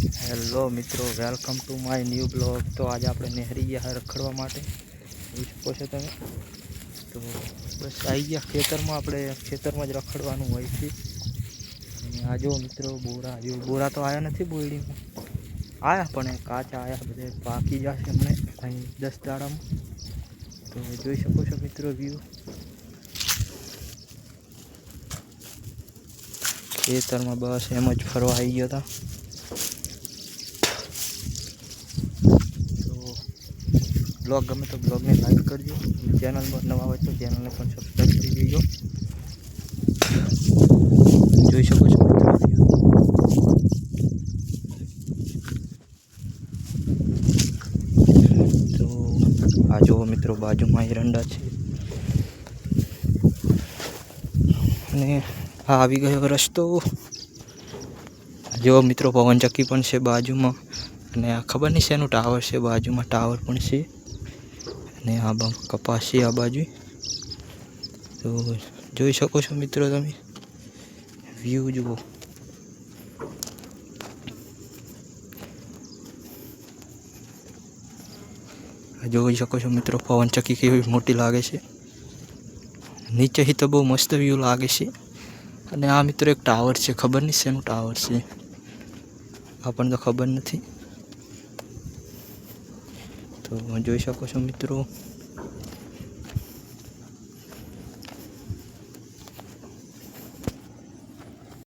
Hello મિત્રો, welcome to my new blog. તો આજે આપણે નહેરી ગયા રખડવા માટે, જોઈ શકો છો તમે. તો બસ આવી ગયા ખેતરમાં. આપણે ખેતરમાં જ રખડવાનું હોય છે. અને આ જો મિત્રો બોરા તો આવ્યા નથી બોયડીમાં, આવ્યા પણ કાચા આવ્યા, બધે પાકી જશે હમણે અહીં 10 દાડામાં. તો જોઈ શકો છો મિત્રો વ્યૂ. ખેતરમાં બસ એમ જ ફરવા આવી ગયા હતા. બ્લોગ ગમે તો બ્લોગને લાઈક કરજો, ચેનલમાં નવા હોય તો ચેનલને પણ સબસ્ક્રાઈબ કરી દેજો. જોઈ શકો છો મિત્રો. તો આ જુઓ મિત્રો, બાજુમાં એરંડા છે અને આ આવી ગયો રસ્તો. જો મિત્રો, પવનચક્કી પણ છે બાજુમાં, અને આ ખબર નહીં શેનું ટાવર છે, બાજુમાં ટાવર પણ છે. અને આ કપાસ છે આ બાજુ. તો જોઈ શકો છો મિત્રો તમે વ્યૂ જુઓ. જોઈ શકો છો મિત્રો, પવનચક્કી કેવી મોટી લાગે છે. નીચેથી તો બહુ મસ્ત વ્યૂ લાગે છે. અને આ મિત્રો એક ટાવર છે, ખબર નહીં શેનું ટાવર છે, આપણને તો ખબર નથી. તો જોઈ શકો છો મિત્રો.